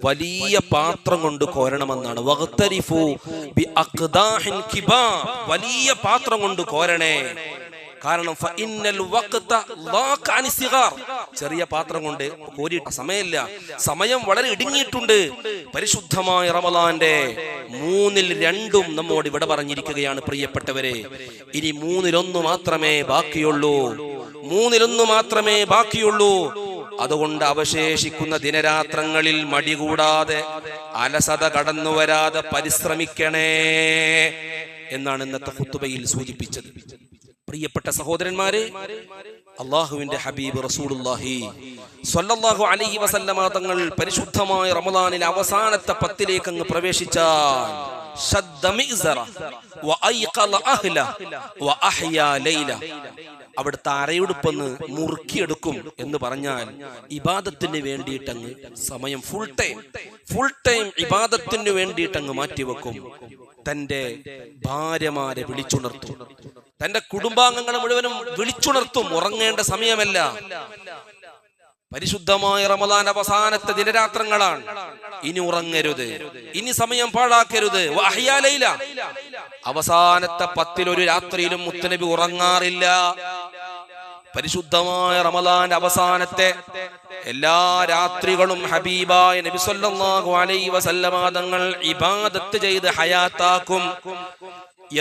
വലിയ പാത്രം കൊണ്ട് കോരണമെന്നാണ്. വഗ്തരിഫു ബി അഖ്ദാഹിൻ കിബാ, വലിയ പാത്രം കൊണ്ട് കോരണേ. കാരണം ചെറിയ പാത്രം കൊണ്ട് കോരി സമയമില്ല, സമയം വളരെ ഇടുങ്ങിയിട്ടുണ്ട്. പരിശുദ്ധമായ റമളാന്റെ 2/3 നമ്മോട് ഇവിടെ പറഞ്ഞിരിക്കുകയാണ് പ്രിയപ്പെട്ടവരെ. ഇനി 1/3 മാത്രമേ ബാക്കിയുള്ളൂ, 1/3 മാത്രമേ ബാക്കിയുള്ളൂ. അതുകൊണ്ട് അവശേഷിക്കുന്ന ദിനരാത്രങ്ങളിൽ മടി കൂടാതെ, അലസത കടന്നു വരാതെ പരിശ്രമിക്കണേ എന്നാണ് ഇന്നത്തെ ഖുതുബയിൽ സൂചിപ്പിച്ചത്. പ്രിയപ്പെട്ട സഹോദരന്മാരെ, അള്ളാഹുവിന്റെ ഹബീബ് റസൂലുള്ളാഹി സ്വല്ലല്ലാഹു അലൈഹി വസല്ലമ തങ്ങൾ പരിശുദ്ധമായ റമളാനിലെ അവസാനത്തെ 10ലേക്ക് അങ്ങ് പ്രവേശിച്ചാൽ അവിടുത്തെ അരയുടുപ്പൊന്ന് മുറുക്കിയെടുക്കും എന്ന് പറഞ്ഞാൽ ഇബാദത്തിന് വേണ്ടിയിട്ടങ്ങ് സമയം ഫുൾ ടൈം ഇബാദത്തിന് വേണ്ടിയിട്ടങ്ങ് മാറ്റിവെക്കും. തന്റെ ഭാര്യമാരെ വിളിച്ചുണർത്തും, തന്റെ കുടുംബാംഗങ്ങളെ മുഴുവനും വിളിച്ചുണർത്തും. ഉറങ്ങേണ്ട സമയമല്ല, പരിശുദ്ധമായ റമളാൻ അവസാനത്തെ ദിനരാത്രങ്ങളാണ്. ഇനി ഉറങ്ങരുത്, ഇനി സമയം പാഴാക്കരുത്. അവസാനത്തെ 10 രാത്രിയിലും മുത്തനബി ഉറങ്ങാറില്ല. പരിശുദ്ധമായ റമളാന്റെ അവസാനത്തെ എല്ലാ രാത്രികളും ഹബീബായ നബി സല്ലല്ലാഹു അലൈഹി വസല്ലമ തങ്ങൾ ഇബാദത്ത് ചെയ്ത് ഹയാത്താക്കും.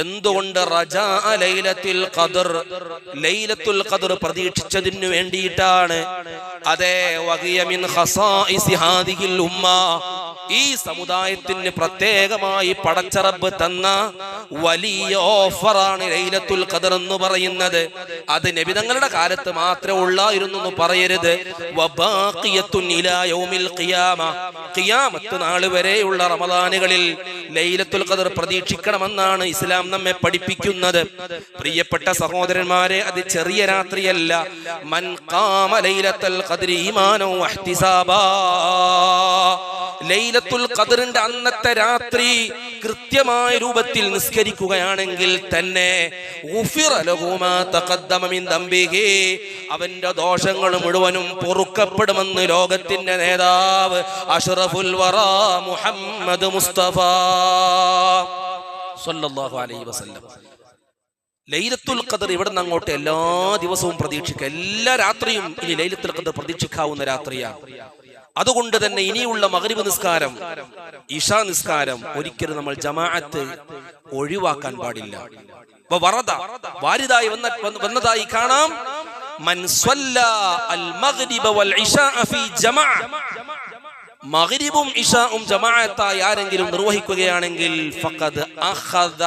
എന്തുകൊണ്ട്? റജാ ലൈലത്തുൽ ഖദർ, ലൈലത്തുൽ ഖദർ പ്രതീക്ഷിച്ചതിനു വേണ്ടിയിട്ടാണ്. അതേ വഖിയ മിൻ ഖസാഇസി ഹാദിഹിൽ ഉമ്മ, ഈ സമുദായത്തിന് പ്രത്യേകമായി പടച്ച റബ്ബ് തന്ന വലിയ ഓഫറാണ് ലൈലത്തുൽ ഖദർ എന്ന് പറയുന്നത്. അത് നബി തങ്ങളുടെ കാലത്ത് മാത്രമേ ഉള്ളായിരുന്നു എന്ന് പറയരുത്. വബാഖിയത്തുൻ ഇലാ യൗമിൽ ഖിയാമ, ഖിയാമത്ത് നാൾ വരെയുള്ള റമളാനുകളിൽ ലൈലത്തുൽ ഖദർ പ്രതീക്ഷിക്കണമെന്നാണ് ഇസ്ലാം നമ്മെ പഠിപ്പിക്കുന്നത്. പ്രിയപ്പെട്ട സഹോദരന്മാരെ, അത് ചെറിയ രാത്രിയല്ല. മൻ ഖാമ ലൈലത്തുൽ ഖദ്രി ഈമാനൻ വഹ്തിസാബാ, ലൈലത്തുൽ ഖദ്റിന്റെ അന്നത്തെ രാത്രി കൃത്യമായ രൂപത്തിൽ നിസ്കരിക്കുകയാണെങ്കിൽ തന്നെ അവന്റെ ദോഷങ്ങൾ മുഴുവനും പൊറുക്കപ്പെടുമെന്ന് ലോകത്തിന്റെ നേതാവ് അഷ്റഫുൽ വറാ മുഹമ്മദ് മുസ്തഫ സ്വല്ലല്ലാഹു അലൈഹി വസല്ലം. ലൈലത്തുൽ ഖദർ ഇവിടെ നിന്ന് അങ്ങോട്ട് എല്ലാ ദിവസവും പ്രതീക്ഷിക്കുക, എല്ലാ രാത്രിയും ഇനി ലൈലത്തുൽ ഖദർ പ്രതീക്ഷിക്കാവുന്ന രാത്രിയാണ്. അതുകൊണ്ട് തന്നെ ഇനിയുള്ള മഗ്രിബ് നിസ്കാരം, ഇശാ നിസ്കാരം ഒരിക്കലും നമ്മൾ ജമാഅത്ത് ഒഴിവാക്കാൻ പാടില്ല. വാരിദായി വന്നതായി കാണാം, മൻ സ്വല്ലാ അൽ മഗ്രിബ വൽ ഇശാ ഫീ ജമാഅ, മഗ്രിബും ഇശാഉം ജമാഅത്തായി ആരെങ്കിലും നിർവഹിക്കുകയാണെങ്കിൽ ഫഖദ് അഖദ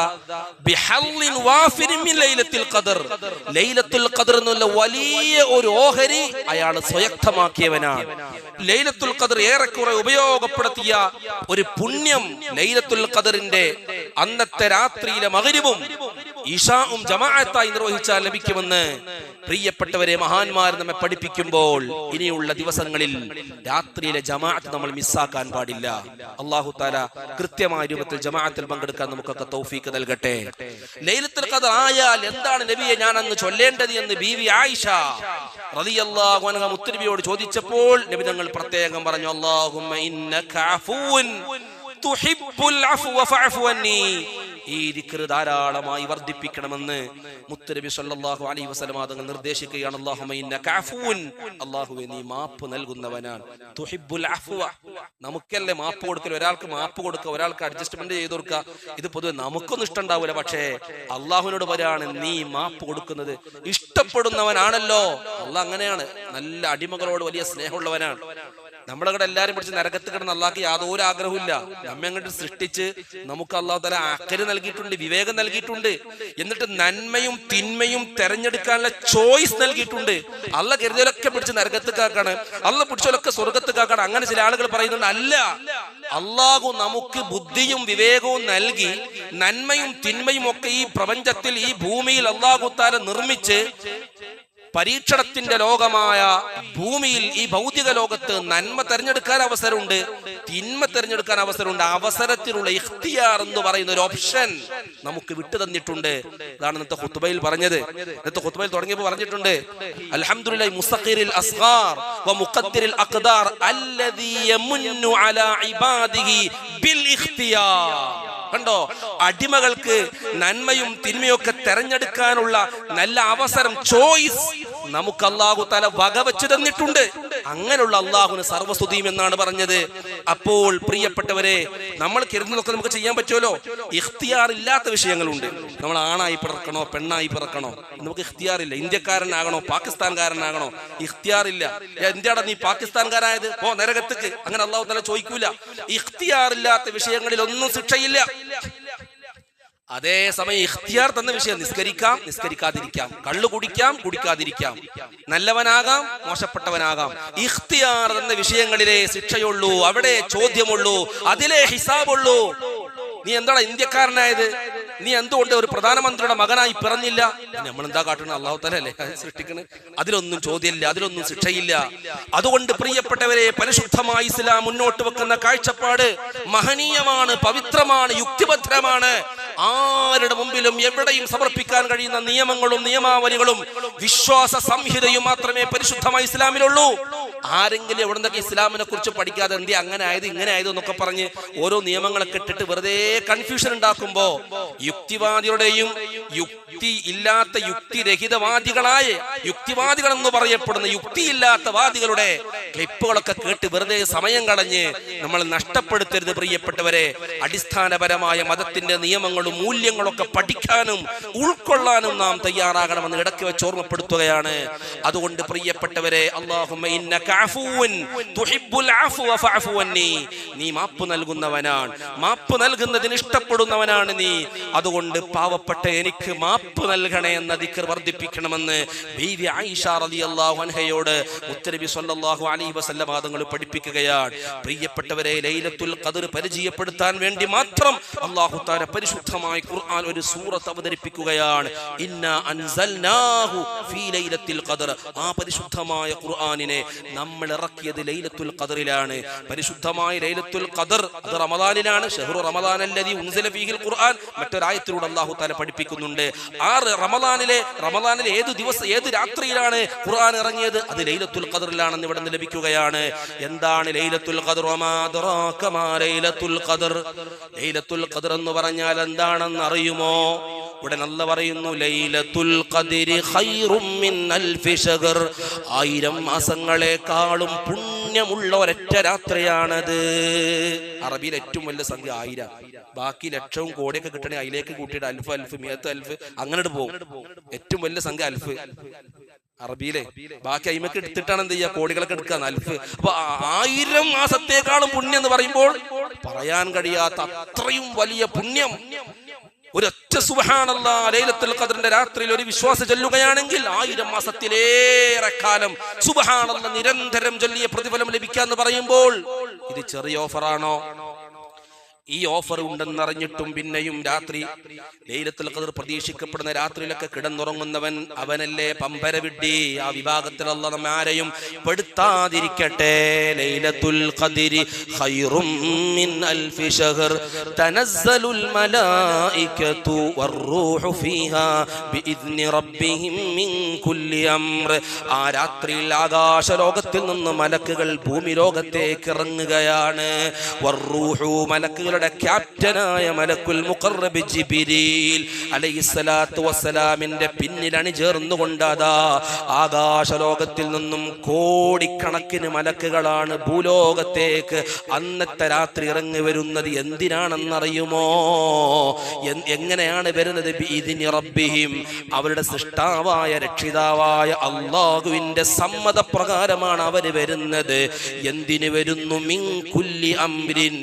ബിഹള്ളിൻ വാഫിരിൻ മിൻ ലൈലത്തുൽ ഖദർ, ലൈലത്തുൽ ഖദർ എന്നുള്ള വലിയ ഒരു ഓഹരി അയാൾ സ്വയക്തമാക്കിയവനാണ്. ലൈലത്തുൽ ഖദർ ഏറെക്കുറെ ഉപയോഗപ്പെടുത്തിയ ഒരു പുണ്യം ലൈലത്തുൽ ഖദറിന്റെ അന്നത്തെ രാത്രിയിലെ മഗ്രിബും ഇശാഉം ജമാഅത്തായി നിർവഹിച്ചാൽ ലഭിക്കുമെന്ന് പ്രിയപ്പെട്ടവരെ മഹാന്മാർ നമ്മെ പഠിപ്പിക്കുമ്പോൾ ഇനിയുള്ള ദിവസങ്ങളിൽ രാത്രിയിലെ ജമാഅത്ത് നമ്മൾ മിസ്സാക്കാൻ പാടില്ല. അല്ലാഹു തആല കൃത്യമായ രൂപത്തിൽ ജമാഅത്തിൽ പങ്കെടുക്കാൻ നമുക്കൊക്കെ തൗഫീഖ് നൽകട്ടെ. ലൈലത്തുൽ ഖദർ ആയാൽ എന്താണ് നബിയെ ഞാൻ അന്ന് ചൊല്ലേണ്ടത് എന്ന് ബീവി ആയിഷ റളിയല്ലാഹു അൻഹ മുത്തനബിയോട് ചോദിച്ചപ്പോൾ നബി തങ്ങൾ പ്രത്യേകം പറഞ്ഞു, അല്ലാഹുമ്മ ഇന്നക അഫൂൻ തുഹിബ്ബുൽ അഫ്വ ഫഅഫു അന്നി, ഈ ദിക്ർ ധാരാളമായി വർദ്ധിപ്പിക്കണമെന്ന് മുത്തനബി സല്ലല്ലാഹു അലൈഹി വസല്ലം തങ്ങൾ നിർദ്ദേശിക്കുകയാണ്. അല്ലാഹുമ്മ ഇന്നക അഫൂൻ, അല്ലാഹുവേ നീ മാപ്പ് നൽകുന്നവനാണ്. തുഹിബ്ബുൽ അഫ്വ, നമുക്കല്ലേ മാപ്പ് കൊടുക്കൽ, ഒരാൾക്ക് മാപ്പ് കൊടുക്കുക, ഒരാൾക്ക് അഡ്ജസ്റ്റ്മെന്റ് ചെയ്ത് കൊടുക്കുക, ഇത് പൊതുവെ നമുക്കൊന്നും ഇഷ്ടമുണ്ടാവില്ല. പക്ഷേ അള്ളാഹുവിനോട് പറയാണ് നീ മാപ്പ് കൊടുക്കുന്നത് ഇഷ്ടപ്പെടുന്നവനാണല്ലോ. അള്ളാഹ് അങ്ങനെയാണ്, നല്ല അടിമകളോട് വലിയ സ്നേഹമുള്ളവനാണ്. നമ്മളവിടെ എല്ലാരും പിടിച്ച് നരകത്ത് കിടന്ന് അള്ളാഹ്ക്ക് യാതൊരു ആഗ്രഹമില്ല. നമ്മെ അങ്ങോട്ട് സൃഷ്ടിച്ച് നമുക്ക് അള്ളാഹു തആല അഖല് നൽകിയിട്ടുണ്ട്, വിവേകം നൽകിയിട്ടുണ്ട്, എന്നിട്ട് നന്മയും തിന്മയും തെരഞ്ഞെടുക്കാനുള്ള ചോയ്സ് നൽകിയിട്ടുണ്ട്. അള്ളാഹ് കരുതിയലൊക്കെ പിടിച്ച് നരകത്ത് കാക്കാണ്, അള്ളാഹ് പിടിച്ചോലൊക്കെ സ്വർഗത്ത് കാക്കാണ്. അങ്ങനെ ചില ആളുകൾ പറയുന്നുണ്ട്. അല്ല, അള്ളാഹു നമുക്ക് ബുദ്ധിയും വിവേകവും നൽകി നന്മയും തിന്മയും ഒക്കെ ഈ പ്രപഞ്ചത്തിൽ, ഈ ഭൂമിയിൽ അള്ളാഹു തആല നിർമ്മിച്ച് പരീക്ഷണത്തിന്റെ ലോകമായ ഭൂമിയിൽ ഈ ഭൗതിക ലോകത്ത് നന്മ തെരഞ്ഞെടുക്കാൻ അവസരമുണ്ട്, തിന്മ തെരഞ്ഞെടുക്കാൻ അവസരമുണ്ട്. അവസരത്തിലുള്ള ഇഖ്തിയാർ എന്ന് പറയുന്ന ഒരു ഓപ്ഷൻ നമുക്ക് വിട്ടു തന്നിട്ടുണ്ട്. ഇതാണ് ഇന്നത്തെ ഖുത്ബയിൽ പറഞ്ഞത്. ഇന്നത്തെ ഖുത്ബയിൽ തുടങ്ങിയപ്പോൾ പറഞ്ഞിട്ടുണ്ട്, അൽഹംദുലില്ലാഹി മുസ്തഖിറിൽ അസ്ഗാർ വ മുഖദ്ദിറിൽ അഖ്ദാർ അല്ലദീ യമുന്നു അലാ ഇബാദിഹി ബിൽ ഇഖ്തിയാർ. കണ്ടോ, അടിമകൾക്ക് നന്മയും തിന്മയൊക്കെ തെരഞ്ഞെടുക്കാനുള്ള നല്ല അവസരം, ചോയ്സ് നമുക്ക് അല്ലാഹു തആല വകവെച്ചു തന്നിട്ടുണ്ട്. അങ്ങനെയുള്ള അല്ലാഹുവിന് സർവ്വസ്തുതിയും എന്നാണ് പറഞ്ഞത്. അപ്പോൾ പ്രിയപ്പെട്ടവരെ, നമ്മൾ കരുതുന്നതൊക്കെ നമുക്ക് ചെയ്യാൻ പറ്റുമല്ലോ. ഇഖ്തിയാർ ഇല്ലാത്ത വിഷയങ്ങളുണ്ട്. നമ്മൾ ആണായി പിറക്കണോ പെണ്ണായി പിറക്കണോ, നമുക്ക് ഇഖ്തിയാർ ഇല്ല. ഇന്ത്യക്കാരനാകണോ പാകിസ്ഥാൻകാരനാകണോ, ഇഖ്തിയാർ ഇല്ല. എന്തിനാണ് നീ പാകിസ്ഥാൻകാരായത്, പോ നരകത്തേക്ക്, അങ്ങനെ അല്ലാഹു തആല ചോദിക്കൂല. ഇഖ്തിയാർ ഇല്ലാത്ത വിഷയങ്ങളിൽ ഒന്നും ശിക്ഷയില്ല. അതേസമയം ഇഖ്തിയാർ തന്ന വിഷയം, നിസ്കരിക്കാം നിസ്കരിക്കാതിരിക്കാം, കള്ളു കുടിക്കാം കുടിക്കാതിരിക്കാം, നല്ലവനാകാം മോശപ്പെട്ടവനാകാം. ഇഖ്തിയാർ തന്ന വിഷയങ്ങളിലെ ശിക്ഷയുള്ളൂ, അവിടെ ചോദ്യമുള്ളൂ, അതിലെ ഹിസാബുള്ളൂ. നീ എന്താണ് ഇന്ത്യക്കാരനായത്, നീ എന്തുകൊണ്ട് ഒരു പ്രധാനമന്ത്രിയുടെ മകനായി പിറന്നില്ല, നമ്മൾ എന്താ കാട്ടണം, അല്ലാഹു തആല അല്ലേ സൃഷ്ടിക്കണേ. അതിലൊന്നും ചോദ്യമില്ല, അതിലൊന്നും ശിക്ഷയില്ല. അതുകൊണ്ട് പ്രിയപ്പെട്ടവരെ, പരിശുദ്ധമായ ഇസ്ലാം മുന്നോട്ട് വെക്കുന്ന കാഴ്ചപ്പാട് മഹനീയമാണ്, പവിത്രമാണ്, യുക്തിഭദ്രമാണ്. ആരുടെ മുമ്പിലും എവിടെയും സമർപ്പിക്കാൻ കഴിയുന്ന നിയമങ്ങളും നിയമാവലികളും വിശ്വാസ സംഹിതയും മാത്രമേ പരിശുദ്ധമായ ഇസ്ലാമിലുള്ളൂ. ആരെങ്കിലും എവിടെ നിന്നൊക്കെ ഇസ്ലാമിനെ കുറിച്ച് പഠിക്കാതെ എന്തി അങ്ങനെ ആയത് ഇങ്ങനെ ആയത് എന്നൊക്കെ പറഞ്ഞ് ഓരോ നിയമങ്ങളൊക്കെ ഇട്ടിട്ട് വെറുതെ കൺഫ്യൂഷൻ ഉണ്ടാക്കുമ്പോ യുക്തിവാദികളുടെയും യുക്തി ഇല്ലാത്ത യുക്തിരഹിതവാദികളായ യുക്തിവാദികൾ എന്ന് പറയപ്പെടുന്ന യുക്തിയില്ലാത്ത വാദികളുടെ ക്ലിപ്പുകളൊക്കെ കേട്ട് വെറുതെ സമയം കളഞ്ഞ് നമ്മൾ നഷ്ടപ്പെടുത്തരുത് പ്രിയപ്പെട്ടവരെ. അടിസ്ഥാനപരമായ മതത്തിന്റെ നിയമങ്ങളും മൂല്യങ്ങളൊക്കെ പഠിക്കാനും ഉൾക്കൊള്ളാനും നാം തയ്യാറാകണമെന്ന് ഇടയ്ക്ക് വെച്ച് ഓർമ്മപ്പെടുത്തുകയാണ്. അതുകൊണ്ട് പ്രിയപ്പെട്ടവരെ, അല്ലാഹുമ്മ ഇന്നക അഫൂൻ തുഹിബ്ബുൽ അഫ്വ ഫഅഫു അന്നി, നീ മാപ്പ് നൽകുന്നവനാണ്, മാപ്പ് നൽകുന്നതിന് ഇഷ്ടപ്പെടുന്നവനാണ് നീ. അതുകൊണ്ട് പാവപ്പെട്ട എനിക്ക് മാപ്പ് നൽകണേ എന്ന ദിക്ർ വർദ്ധിപ്പിക്കണമെന്ന് ബീവി ആയിഷ റളിയല്ലാഹു അൻഹയോട് മുത്തനബി സ്വല്ലല്ലാഹു അലൈഹി വസല്ലം തങ്ങൾ പഠിപ്പിക്കുകയാണ്. പ്രിയപ്പെട്ടവരെ, ലൈലത്തുൽ ഖദ്ർ പരിചയപ്പെടുത്താൻ വേണ്ടി മാത്രം അല്ലാഹു തആല പരിശുദ്ധമായ ഖുർആൻ ഒരു സൂറത്ത് അവതരിപ്പിക്കുകയാണ്. ഇന്നാ അൻസൽനാഹു ഫീ ലൈലത്തുൽ ഖദ്ർ. ആ പരിശുദ്ധമായ ഖുർആനിനെ നമ്മൾ ഇറക്കിയത് ലൈലത്തുൽ ഖദ്റിലാണ്. പരിശുദ്ധമായ ലൈലത്തുൽ ഖദ്ർ അത് റമദാനിലാണ്. ഷഹ്റു റമദാൻ അല്ലദീ ഉൻസില ഫീഹിൽ ഖുർആൻ മറ്റൊരായത്തിലൂടെ അല്ലാഹു തആല പഠിപ്പിക്കുന്നുണ്ട്. ആ റമദാനിലെ ഏത് ദിവസം ഏത് രാത്രിയിലാണ് ഖുർആൻ ഇറങ്ങിയത്, അത് ലൈലത്തുൽ ഖദ്റിലാണെന്ന് ഇവിടെ നിന്ന് ലഭിക്കുകയാണ്. എന്താണ് ലൈലത്തുൽ ഖദ്ർ? വമാ അദ്റാക മാ ലൈലത്തുൽ ഖദ്ർ. ലൈലത്തുൽ ഖദ്ർ എന്ന് പറഞ്ഞാൽ എന്താണെന്ന് അറിയുമോ? ഇവിടെ നല്ല പറയുന്നു, ലൈലത്തുൽ ഖദ്രി ഖൈറും മിൻ അൽഫി ശഹർ. 1000 മാസങ്ങളെക്കാളും പുണ്യമുള്ള ഒരൊറ്റ രാത്രിയാണത്. അറബിയിൽ ഏറ്റവും വലിയ സംഖ്യ 1000. ബാക്കി ലക്ഷവും കോടിയൊക്കെ കിട്ടണേ അതിലേക്ക് കൂട്ടിയിട്ട് അൽഫ് അൽഫ് മിയത്ത് അൽഫ് അങ്ങനെ പോകും. ഏറ്റവും വലിയ സംഖ്യ അൽഫ് അറബിയിലെ. ബാക്കി അയിമക്ക് എടുത്തിട്ടാണ് എന്ത് ചെയ്യുക, കോടികളൊക്കെ എടുക്കുക അൽഫ്. അപ്പൊ 1000 മാസത്തെക്കാളും പുണ്യം എന്ന് പറയുമ്പോൾ പറയാൻ കഴിയാത്ത അത്രയും വലിയ പുണ്യം. ഒരൊറ്റ സുബ്ഹാനല്ലാഹ് ലൈലത്തുൽ ഖദ്റിന്റെ രാത്രിയിൽ ഒരു വിശ്വാസി ചൊല്ലുകയാണെങ്കിൽ 1000 മാസത്തിലേറെ കാലം സുബ്ഹാനല്ലാഹ് നിരന്തരം ചൊല്ലിയ പ്രതിഫലം ലഭിക്കാന്ന് പറയുമ്പോൾ ഇത് ചെറിയ ഓഫറാണോ? ഈ ഓഫർ ഉണ്ടെന്നറിഞ്ഞിട്ടും പിന്നെയും രാത്രി ലൈലത്തുൽ ഖദ്ർ പ്രതീക്ഷിക്കപ്പെടുന്ന രാത്രിയിലൊക്കെ കിടന്നുറങ്ങുന്നവൻ അവനല്ലേ പമ്പര വിഡ്ഢി. ആ വിഭാഗത്തിൽ അല്ലാഹ് നമ്മെ ആരെയും പെടുത്താതിരിക്കട്ടെ. ലൈലത്തുൽ ഖദ്രി ഖൈറും മിൻ അൽഫി ശഹർ തനസ്സലുൽ മലായികതു വറൂഹു ഫീഹാ ബിഇദ്നി റബ്ബിഹിം മിൻ കുല്ലി അംർ. ആ രാത്രിയിൽ ആകാശലോകത്തിൽ നിന്ന് മലക്കുകൾ ഭൂമി ലോകത്തേക്ക് ഇറങ്ങുകയാണ്. വറൂഹു മലക്കുകൾ ക്യാപ്റ്റനായ മലക്കുൽ മുഖറബ് ജിബ്രീൽ അലൈഹിസ്സലാത്തു വസ്സലാമിന്റെ പിന്നിൽ അണിചേർന്നുകൊണ്ട് അതാ ആകാശലോകത്തിൽ നിന്നും കോടിക്കണക്കിന് മലക്കുകളാണ് ഭൂലോകത്തേക്ക് അന്നത്തെ രാത്രി ഇറങ്ങി വരുന്നത്. എന്തിനാണെന്നറിയുമോ? എങ്ങനെയാണ് വരുന്നത്? ബിഇദ്നി റബ്ബിഹിം, അവരുടെ സൃഷ്ടാവായ രക്ഷിതാവായ അല്ലാഹുവിന്റെ സമ്മതപ്രകാരമാണ് അവര് വരുന്നത്. എന്തിനു വരുന്നു? മിൻ കുല്ലി അംരിൻ,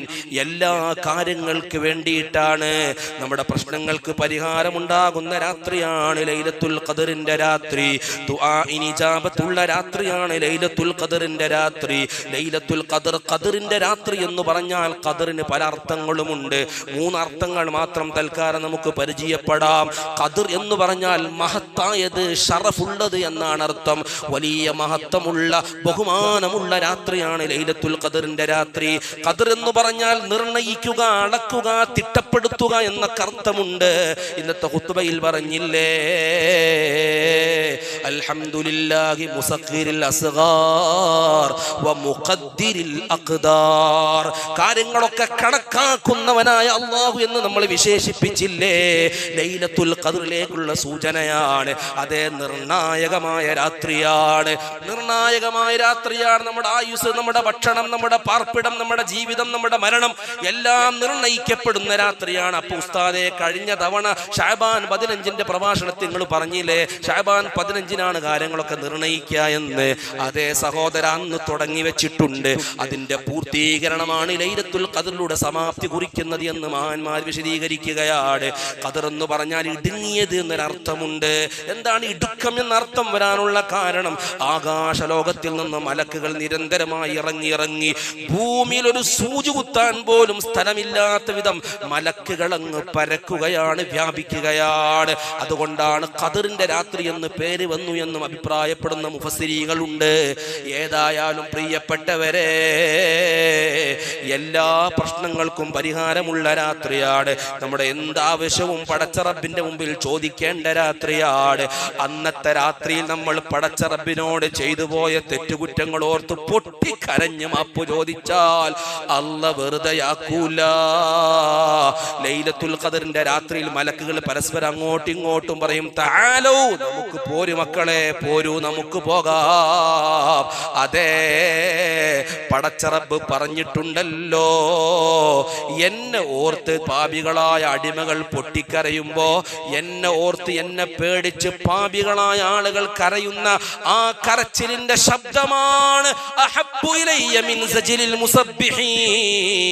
എല്ലാ കാര്യങ്ങൾക്ക് വേണ്ടിയിട്ടാണ്. നമ്മുടെ പ്രശ്നങ്ങൾക്ക് പരിഹാരമുണ്ടാകുന്ന രാത്രിയാണ് ലൈലത്തുൽ ഖദറിന്റെ രാത്രി. ദുആഇന് ഇജാബത്തുള്ള രാത്രിയാണ് ലൈലത്തുൽ ഖദറിന്റെ രാത്രി. ലൈലത്തുൽ ഖദർ, ഖദറിന്റെ രാത്രി എന്ന് പറഞ്ഞാൽ ഖദറിന് പല അർത്ഥങ്ങളുമുണ്ട്. 3 അർത്ഥങ്ങൾ മാത്രം തൽക്കാലം നമുക്ക് പരിചയപ്പെടാം. ഖദർ എന്ന് പറഞ്ഞാൽ മഹത്തായത്, ഷറഫുള്ളത് എന്നാണ് അർത്ഥം. വലിയ മഹത്വമുള്ള, ബഹുമാനമുള്ള രാത്രിയാണ് ലൈലത്തുൽ ഖദറിന്റെ രാത്രി. ഖദർ എന്ന് പറഞ്ഞാൽ നിർണയിക്കുക, അളക്കുക, തിട്ടപ്പെടുത്തുക എന്നൊക്കെ അർത്ഥമുണ്ട്. ഇന്നത്തെ ഖുത്ബയിൽ പറഞ്ഞില്ലേ, അൽഹംദുലില്ലാഹി മുസഖ്ഖിരിൽ അസ്ഗാർ വ മുഖദ്ദിരിൽ അഖ്ദാർ. കാര്യങ്ങളൊക്കെ കണക്കാക്കുന്നവനായ അല്ലാഹു എന്ന് നമ്മൾ വിശേഷിപ്പിച്ചില്ലേ. ലൈലത്തുൽ ഖദറിലേക്കുള്ള സൂചനയാണ്. അതേ, നിർണായകമായ രാത്രിയാണ്. നിർണായകമായ രാത്രിയാണ്. നമ്മുടെ ആയുസ്, നമ്മുടെ ഭക്ഷണം, നമ്മുടെ പാർപ്പിടം, നമ്മുടെ ജീവിതം, നമ്മുടെ മരണം എല്ലാം നിർണയിക്കപ്പെടുന്ന രാത്രിയാണ്. അപ്പൊ ഉസ്താദെ, കഴിഞ്ഞ തവണ ശഅബാൻ 15ന്റെ പ്രഭാഷണത്തിൽ നിങ്ങൾ പറഞ്ഞില്ലേ, ശഅബാൻ 15നാണ് കാര്യങ്ങളൊക്കെ നിർണയിക്കുക എന്ന്. അതേ സഹോദര, അന്ന് തുടങ്ങി വെച്ചിട്ടുണ്ട്. അതിന്റെ പൂർത്തീകരണമാണ് ലൈലത്തുൽ ഖദറിലൂടെ സമാപ്തി കുറിക്കുന്നത് എന്ന് മഹാന്മാർ വിശദീകരിക്കുകയാണ്. ഖദർ എന്ന് പറഞ്ഞാൽ ഇടുങ്ങിയത് എന്നൊരർത്ഥമുണ്ട്. എന്താണ് ഇടുക്കം എന്നർത്ഥം വരാനുള്ള കാരണം? ആകാശലോകത്തിൽ നിന്ന് മലക്കുകൾ നിരന്തരമായി ഇറങ്ങി ഭൂമിയിൽ ഒരു സൂചി കുത്താൻ പോലും സ്ഥലമില്ലാത്ത വിധം മലക്കുകൾ അങ്ങ് പരക്കുകയാണ്, വ്യാപിക്കുകയാണ്. അതുകൊണ്ടാണ് ഖദറിന്റെ രാത്രി എന്ന് പേര് വന്നു എന്നും അഭിപ്രായപ്പെടുന്ന മുഫസ്സിരീകളുണ്ട്. ഏതായാലും പ്രിയപ്പെട്ടവരെ, എല്ലാ പ്രശ്നങ്ങൾക്കും പരിഹാരമുള്ള രാത്രിയാണ്. നമ്മുടെ എന്താവശ്യവും പടച്ച റബ്ബിന്റെ മുമ്പിൽ ചോദിക്കേണ്ട രാത്രിയാണ്. അന്നത്തെ രാത്രിയിൽ നമ്മൾ പടച്ച റബ്ബിനോട് ചെയ്തു പോയ തെറ്റുകുറ്റങ്ങൾ ഓർത്ത് പൊട്ടിക്കരഞ്ഞ് മാപ്പ് ചോദിച്ചാൽ അല്ലാഹ് വെറുതെയാക്കൂല. ലൈലത്തുൽ ഖദറിന്റെ രാത്രിയിൽ മലക്കുകൾ പരസ്പരം അങ്ങോട്ടും ഇങ്ങോട്ടും പറയും, തആലൂ, നമുക്ക് പോരു മക്കളെ, പോരൂ, നമുക്ക് പോകാം. അതേ, പടച്ച റബ്ബ് പറഞ്ഞിട്ടുണ്ടല്ലോ, എന്നെ ഓർത്ത് പാപികളായ അടിമകൾ പൊട്ടിക്കരയുമ്പോ, എന്നെ ഓർത്ത്, എന്നെ പേടിച്ച് പാപികളായ ആളുകൾ കരയുന്ന ആ കരച്ചിലിന്റെ ശബ്ദമാണ് അഹബ്ബു ഇലയ്യ മിൻ സജ്ലിൽ മുസബ്ബിഹീൻ.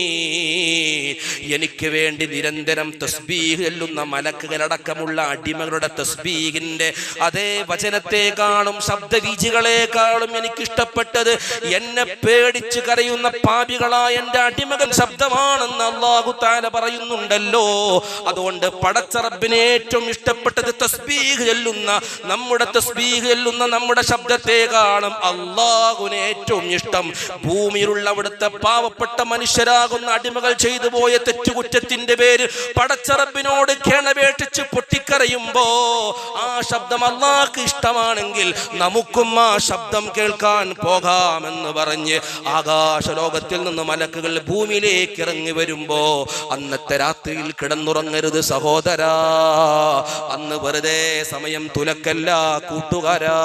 എനിക്ക് വേണ്ടി നിരന്തരം തസ്ബീഹ് ചൊല്ലുന്ന മലക്കുകളടക്കമുള്ള അടിമകളുടെ തസ്ബീഹിന്റെ അതേ വചനത്തെക്കാളും ശബ്ദവീചികളെക്കാളും എനിക്കിഷ്ടപ്പെട്ടത് എന്നെ പേടിച്ച് കരയുന്ന പാപികളായ എൻ്റെ അടിമകൾ ശബ്ദമാണെന്ന് അല്ലാഹു തആല പറയുന്നുണ്ടല്ലോ. അതുകൊണ്ട് പടച്ച റബ്ബിനെ ഏറ്റവും ഇഷ്ടപ്പെട്ടത് തസ്ബീഹ് ചൊല്ലുന്ന, നമ്മുടെ തസ്ബീഹ് ചൊല്ലുന്ന നമ്മുടെ ശബ്ദത്തെക്കാളും അല്ലാഹുവിനെ ഏറ്റവും ഇഷ്ടം ഭൂമിയിലുള്ള അവിടുത്തെ പാവപ്പെട്ട മനുഷ്യരാകുന്ന അടിമകൾ ചെയ്തു പോയ തെറ്റുകുറ്റത്തിന്റെ പേര് പടച്ച റബ്ബിനോട് കേണപേക്ഷിച്ച് പൊട്ടിക്കരയുമ്പോ ആ ശബ്ദം അല്ലാഹുക്ക് ഇഷ്ടമാണെങ്കിൽ നമുക്കും ആ ശബ്ദം കേൾക്കാൻ പോകാമെന്ന് പറഞ്ഞ് ആകാശലോകത്തിൽ നിന്ന് മലക്കുകൾ ഭൂമിയിലേക്ക് ഇറങ്ങി വരുമ്പോ അന്നത്തെ രാത്രിയിൽ കിടന്നുറങ്ങരുത് സഹോദരാ. അന്ന് വെറുതെ സമയം തുലക്കല്ല കൂട്ടുകാരാ.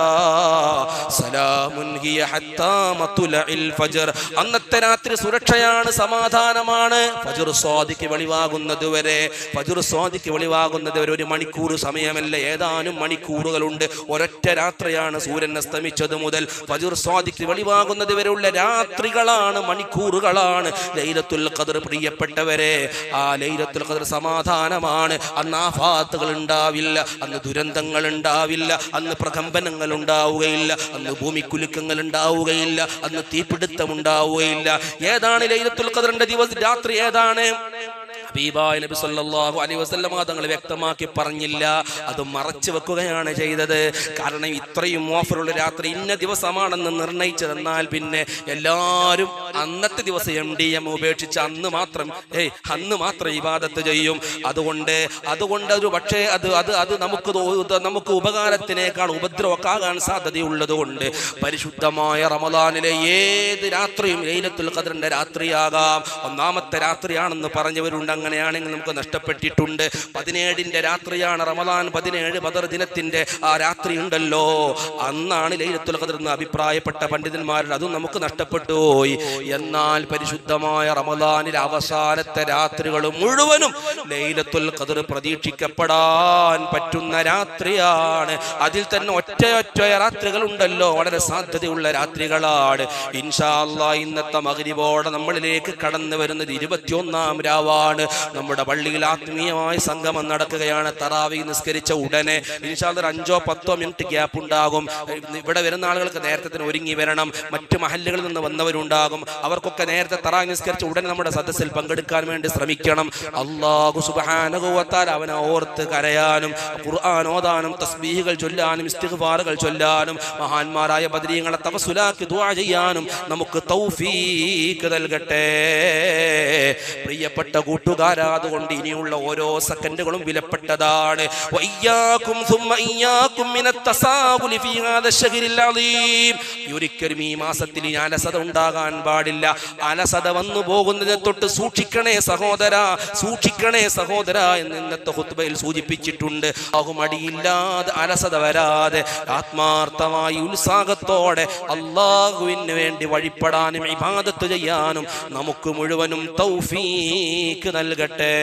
സലാമുൻ ഹിയ ഹത്താ മത്ലഇൽ ഫജ്ർ. അന്നത്തെ രാത്രി സുരക്ഷയാണ്, സമാധാനമാണ്. ഫജ്ർ സ്വാദിക്ക് വെളിവാകുന്നത് വരെ, ഫജ്ർ സ്വാദിക്ക് വെളിവാകുന്നത് വരെ 1 മണിക്കൂർ സമയമല്ല, ഏതാനും മണിക്കൂറുകളുണ്ട്. ഒരൊറ്റ രാത്രിയാണ് സൂര്യൻ അസ്തമിച്ചത് മുതൽ ഫജ്ർ സ്വാദിക്ക് വെളിവാകുന്നത് വരെയുള്ള രാത്രികളാണ്, മണിക്കൂറുകളാണ് ലൈലത്തുൽ ഖദർ. പ്രിയപ്പെട്ടവരെ, ആ ലൈലത്തുൽ ഖദർ സമാധാനമാണ്. അന്ന് ആഫാത്തുകൾ ഉണ്ടാവില്ല, അന്ന് ദുരന്തങ്ങൾ ഉണ്ടാവില്ല, അന്ന് പ്രകമ്പനങ്ങൾ ഉണ്ടാവുകയില്ല, അന്ന് ഭൂമിക്കുലുക്കങ്ങൾ ഉണ്ടാവുകയില്ല, അന്ന് തീപിടുത്തം ഉണ്ടാവുകയില്ല. ഏതാണ് ലൈലത്തുൽ ഖദറിന്റെ ദിവസം, രാത്രി ഏതാണ്? ഹബീബായ നബി സല്ലല്ലാഹു അലൈഹി വസല്ലം തങ്ങൾ വ്യക്തമാക്കി പറഞ്ഞില്ല, അത് മറച്ചു വെക്കുകയാണ് ചെയ്തത്. കാരണം ഇത്രയും ഓഫറുള്ള രാത്രി ഇന്ന ദിവസമാണെന്ന് നിർണയിച്ചതെന്നാൽ പിന്നെ എല്ലാവരും അന്നത്തെ ദിവസം MDM ഉപേക്ഷിച്ച് അന്ന് മാത്രം ഇബാദത്ത് ചെയ്യും. അതുകൊണ്ട് ഒരു പക്ഷേ അത് നമുക്ക് ഉപകാരത്തിനേക്കാൾ ഉപദ്രവക്കാകാൻ സാധ്യതയുള്ളത് കൊണ്ട് പരിശുദ്ധമായ റമദാനിലെ ഏത് രാത്രിയും ലൈലത്തുൽ ഖദറിന്റെ രാത്രിയാകാം. ഒന്നാമത്തെ രാത്രിയാണെന്ന് പറഞ്ഞവരുണ്ട്. അങ്ങനെയാണെങ്കിൽ നമുക്ക് നഷ്ടപ്പെട്ടിട്ടുണ്ട്. 17ന്റെ രാത്രിയാണ് റമദാൻ 17 ബദർ ദിനത്തിന്റെ ആ രാത്രി ഉണ്ടല്ലോ, അന്നാണ് ലൈലത്തുൽ ഖദ്ർ എന്ന് അഭിപ്രായപ്പെട്ട പണ്ഡിതന്മാരുടെ, അതും നമുക്ക് നഷ്ടപ്പെട്ടു പോയി. എന്നാൽ പരിശുദ്ധമായ റമദാനിലെ അവസാനത്തെ രാത്രികൾ മുഴുവനും ലൈലത്തുൽ ഖദ്ർ പ്രതീക്ഷിക്കപ്പെടാൻ പറ്റുന്ന രാത്രിയാണ്. അതിൽ തന്നെ ഒറ്റ രാത്രികൾ ഉണ്ടല്ലോ, വളരെ സാധ്യതയുള്ള രാത്രികളാണ്. ഇൻഷാ അല്ലാഹ് ഇന്നത്തെ മഗ്രിബോടെ നമ്മളിലേക്ക് കടന്നു വരുന്നത് 21ാം രാവാണ്. നമ്മുടെ പള്ളിയിൽ ആത്മീയമായ സംഗമം നടക്കുകയാണ്. തറാവീഹ് നിസ്കരിച്ച ഉടനെ ഇൻഷാ അല്ലാഹ് 5-10 മിനിറ്റ് ഗ്യാപ്പ് ഉണ്ടാകും. ഇവിടെ വരുന്ന ആളുകൾക്ക് നേരത്തെ തന്നെ ഒരുങ്ങി വരണം. മറ്റു മഹല്ലുകളിൽ നിന്ന് വന്നവരുണ്ടാകും, അവർക്കൊക്കെ നേരത്തെ തറാവീഹ് നിസ്കരിച്ച ഉടനെ നമ്മുടെ സദസ്സിൽ പങ്കെടുക്കാൻ വേണ്ടി ശ്രമിക്കണം. അല്ലാഹു സുബ്ഹാനഹു വ തആല അവനെ ഓർത്ത് കരയാനും ഖുർആൻ ഓതാനും തസ്ബീഹുകൾ ചൊല്ലാനും ഇസ്തിഗ്ഫാറുകൾ ചൊല്ലാനും മഹാന്മാരായ ബദരീങ്ങളെ തവസ്സുലാക്കി ദുആ ചെയ്യാനും നമുക്ക് തൗഫീഖ് നൽകട്ടെ. പ്രിയപ്പെട്ട കൂട്ടുകാരാ, അതുകൊണ്ട് ഇനിയുള്ള ഓരോ സെക്കൻഡുകളും വിലപ്പെട്ടതാണ്. വയ്യാകും സുമ്മ ഇയ്യാകും മിനത് തസാവുലി ഫീ ഹാദാ ശഹ്റിൽ അളീം. ഒരിക്കലും ഈ മാസത്തിൽ ഈ അലസത ഉണ്ടാകാൻ പാടില്ല. അലസത വന്നു പോകുന്നതിനെ തൊട്ട് സൂക്ഷിക്കണേ സഹോദരാ, സൂക്ഷിക്കണേ സഹോദരാ എന്ന് ഇന്നത്തെ ഖുത്ബയിൽ സൂചിപ്പിച്ചിട്ടുണ്ട്. അടിയില്ലാതെ അലസത വരാതെ ആത്മാർത്ഥമായി ഉത്സാഹത്തോടെ അല്ലാഹുവിന് വേണ്ടി വഴിപ്പെടാനും ഇബാദത്ത് ചെയ്യാനും നമുക്ക് മുഴുവനും തൗഫീഖ് നൽകട്ടെ.